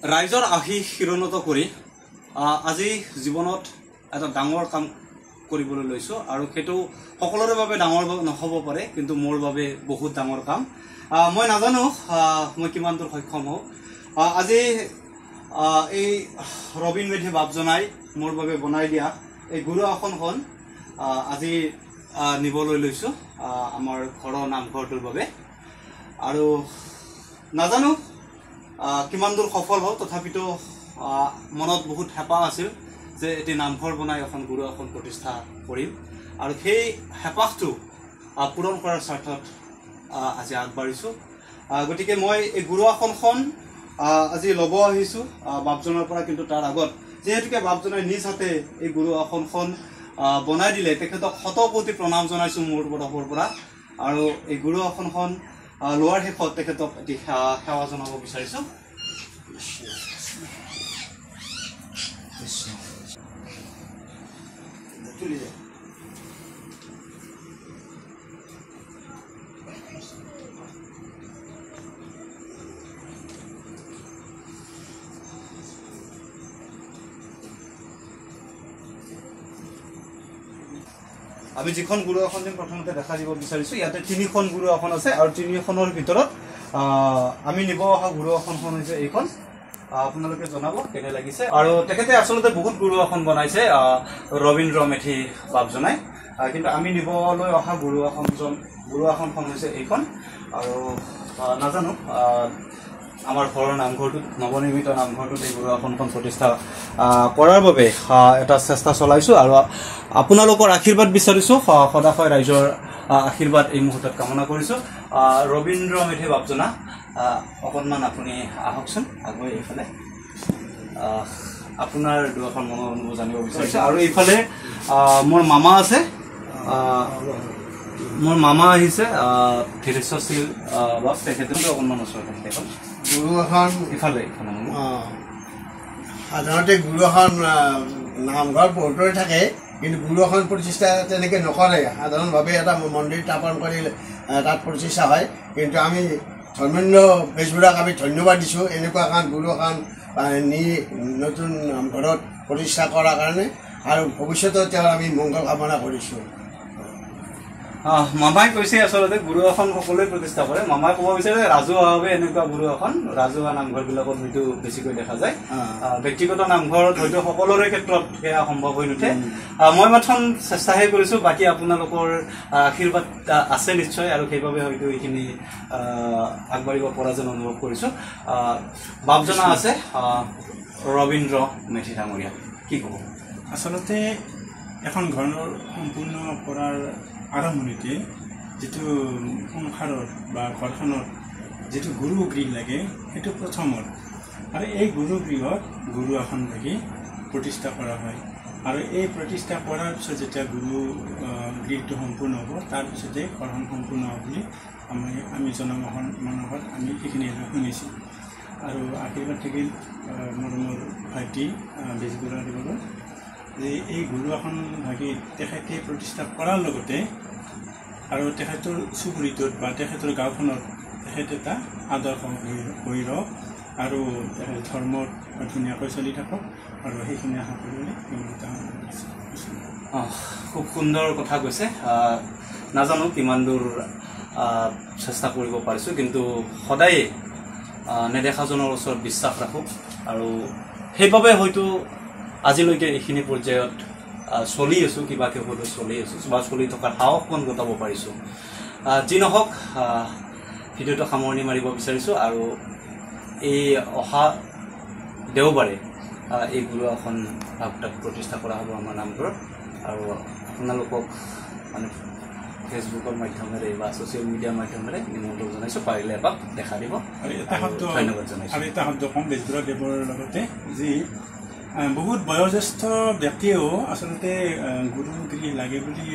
ৰাইজৰ আশীষ শিৰণত কৰি আজি জীৱনত এটা ডাঙৰ কাম কৰিবলৈ লৈছো আৰু সেইটো সকলোৰে বাবে ডাঙৰ নহব পাৰে কিন্তু মোৰ বাবে বহুত ডাঙৰ কাম মই নাজানো মই কিমান দূৰ সক্ষম হওঁ আজি এই ৰবিন মেধি বাপজনাই মোৰ বাবে বনাই দিয়া এই গুৰু আসনখন আজি নিবলৈ লৈছো আমাৰ ঘৰৰ নামঘৰটোৰ বাবে আৰু নাজানো কিমান দূৰ সফল হওঁ তথাপিতো মনত বহুত হেঁপাহ আছিল যে এটি নামঘৰ বনাই এখন গুৰু আসন প্ৰতিষ্ঠা কৰিম আৰু সেই হেঁপাহটো পূৰণ কৰাৰ স্বাৰ্থত আজি আগবাঢ়িছো গতিকে মই এই গুৰু আসনখন আজি ল'ব আহিছো বাপজনৰ পৰা কিন্তু তাৰ আগত যেহেতুকে বাপজনে নিজ হাতে এই গুৰু আসনখন বনাই দিলে তেখেতক শতকোটি প্ৰণাম জনাইছো মোৰ তৰফৰ পৰা আৰু এই গুৰু আসনখন লোৱাৰ শেষত তেখেতক এটি সেৱা জনাব বিচাৰিছো আমি যিখন গুৰু আসন প্ৰথমতে দেখা দিব বিচাৰিছো ইয়াতে তিনিখন গুৰু আসন আছে আৰু তিনিখনৰ ভিতৰত আমি নিব অহা গুৰু আসনখন হৈছে এইখন আপোনালোকে জনাব কেনে লাগিছে আৰু তেখেতে আচলতে বহুত গুৰু আসন বনাইছে ৰবীন্দ্ৰ মেধি বাপজনাই কিন্তু আমি নিবলৈ অহা গুৰু আসনখন হৈছে এইখন আৰু নাজানো আমাৰ ঘৰৰ নামঘৰটোত নৱনিৰ্মিত নামঘৰটোত এই গুৰু আসনখন প্ৰতিষ্ঠা কৰাৰ বাবে এটা চেষ্টা চলাইছো আৰু আপোনালোকৰ আশীৰ্বাদ বিচাৰিছো সদাশয় ৰাইজৰ আশীৰ্বাদ এই মুহূৰ্তত কামনা কৰিছো ৰবীন্দ্ৰ মেধি বাপজনা অকণমান আপুনি আহকচোন আগুৱাই এইফালে আপোনাৰ দুখন মনৰ অনুভৱ জানিব বিচাৰিছো আৰু এইফালে মোৰ মামা আছে মোৰ মামা আহিছে ধীৰেশ্বৰশীল বাপ তেখেতে অকণমান ওচৰতে সেইখন গুৰু আসন ইফালে সাধাৰণতে গুৰু আসন নামঘৰ বহুতৰে থাকে কিন্তু গুৰু আসন প্ৰতিষ্ঠা তেনেকৈ নকৰে সাধাৰণভাৱে এটা মন্দিৰ স্থাপন কৰি তাত প্ৰতিষ্ঠা হয় কিন্তু আমি ধৰ্মীয় বেজবোৰক আমি ধন্যবাদ দিছোঁ এনেকুৱা এখন গুৰু আসন নি নতুন নামঘৰত প্ৰতিষ্ঠা কৰাৰ কাৰণে আৰু ভৱিষ্যতেও তেওঁৰ আমি মংগল কামনা কৰিছোঁ মামাই কৈছে আচলতে গুৰু আসন সকলোৱে প্ৰতিষ্ঠা কৰে মামাই ক'ব বিচাৰে ৰাজহুৱাভাৱে এনেকুৱা গুৰু আসন ৰাজহুৱা নামঘৰবিলাকত হয়তো বেছিকৈ দেখা যায় ব্যক্তিগত নামঘৰত হয়তো সকলোৰে ক্ষেত্ৰত সেয়া সম্ভৱ হৈ নুঠে মই মাথন চেষ্টাহে কৰিছোঁ বাকী আপোনালোকৰ আশীৰ্বাদ আছে নিশ্চয় আৰু সেইবাবে হয়তো এইখিনি আগবাঢ়িব পৰা যেন অনুভৱ কৰিছোঁ বাপজনা আছে ৰবীন্দ্ৰ মেধি ডাঙৰীয়া কি ক'ব আচলতে এখন ঘৰৰ সম্পূৰ্ণ কৰাৰ আৰম্ভণিতে যিটো সংসাৰৰ বা ঘৰখনত যিটো গুৰু গৃহ লাগে সেইটো প্ৰথমত আৰু এই গুৰু গৃহত গুৰু আসন লাগি প্ৰতিষ্ঠা কৰা হয় আৰু এই প্ৰতিষ্ঠা কৰাৰ পিছত যেতিয়া গুৰু গৃহটো সম্পূৰ্ণ হ'ব তাৰপিছতে ঘৰখন সম্পূৰ্ণ হ'ব বুলি আমি জনমানসত আমি সেইখিনি শুনিছোঁ আৰু আশীৰ্বাদ থাকিল মোৰ ভাইটি বেজবৰুৱা দেৱৰ যে এই গুৰু আসন ভাগি তেখেতে প্ৰতিষ্ঠা কৰাৰ লগতে আৰু তেখেতৰ চুবুৰীটোত বা তেখেতৰ গাঁওখনত তেখেত এটা আদৰ্শ হৈ ৰওক আৰু ধৰ্মত ধুনীয়াকৈ চলি থাকক আৰু সেইখিনি আশা কৰিবলৈ খুব সুন্দৰ কথা কৈছে নাজানো কিমান দূৰ চেষ্টা কৰিব পাৰিছোঁ কিন্তু সদায়ে নেদেখাজনৰ ওচৰত বিশ্বাস ৰাখোঁ আৰু সেইবাবে হয়তো আজিলৈকে এইখিনি পৰ্যায়ত চলি আছোঁ কিবাকে হ'লেও চলি আছোঁ বা চলি থকাৰ সাহসখন গোটাব পাৰিছোঁ যি নহওক ভিডিঅ'টো সামৰণি মাৰিব বিচাৰিছোঁ আৰু এই অহা দেওবাৰে এই গুৰু আসন তাত প্ৰতিষ্ঠা কৰা হ'ব আমাৰ নামঘৰত আৰু আপোনালোকক মানে ফেচবুকৰ মাধ্যমেৰে বা ছ'চিয়েল মিডিয়াৰ মাধ্যমেৰে নিমন্ত্ৰণ জনাইছোঁ পাৰিলে এপাক দেখা দিব ধন্যবাদ জনাইছোঁ আৰু এটা শব্দ কম বেজবৰুৱা দেৱৰ লগতে যি বহুত বয়োজ্যেষ্ঠ ব্যক্তিয়েও আচলতে গুৰু গৃহ লাগে বুলি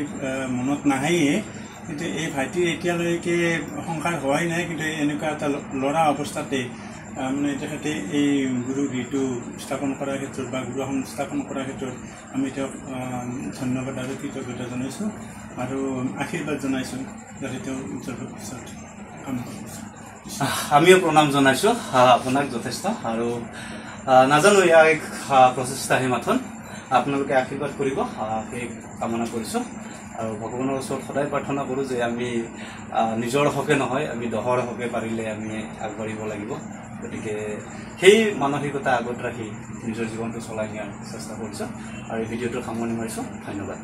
মনত নাহেয়ে কিন্তু এই ভাইটিৰ এতিয়ালৈকে সংসাৰ হোৱাই নাই কিন্তু এনেকুৱা এটা ল'ৰা অৱস্থাতে মানে তেখেতে এই গুৰু গৃহটো স্থাপন কৰাৰ ক্ষেত্ৰত বা গুৰু আসন স্থাপন কৰাৰ ক্ষেত্ৰত আমি তেওঁক ধন্যবাদ আৰু কৃতজ্ঞতা জনাইছোঁ আৰু আশীৰ্বাদ জনাইছোঁ যাতে তেওঁ উজ্জ্বল ভৱিষ্যত কাম কৰিব আমিও প্ৰণাম জনাইছোঁ আপোনাক যথেষ্ট আৰু নাজানো ইয়াৰ এক প্ৰচেষ্টাহে মাথোন আপোনালোকে আশীৰ্বাদ কৰিব সেই কামনা কৰিছোঁ আৰু ভগৱানৰ ওচৰত সদায় প্ৰাৰ্থনা কৰোঁ যে আমি নিজৰ হকে নহয় আমি দহৰ হকে পাৰিলে আমি আগবাঢ়িব লাগিব গতিকে সেই মানসিকতা আগত ৰাখি নিজৰ জীৱনটো চলাই নিয়াৰ চেষ্টা কৰিছোঁ আৰু এই ভিডিঅ'টো সামৰণি মাৰিছোঁ ধন্যবাদ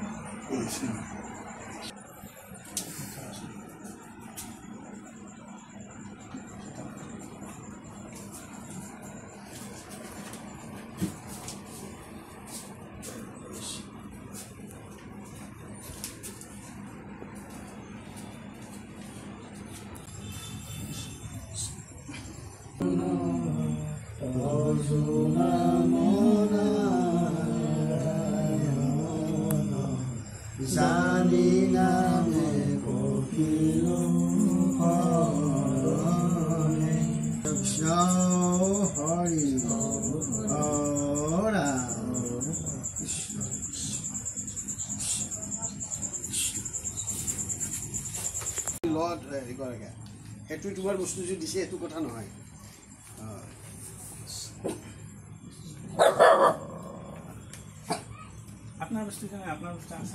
জানি নামে কহিলো কৃষ্ণ হৰি সেইটো তোমাৰ বস্তু যে দিছে সেইটো কথা নহয় আপনাৰ বস্তু আপনাৰ বস্তু আছে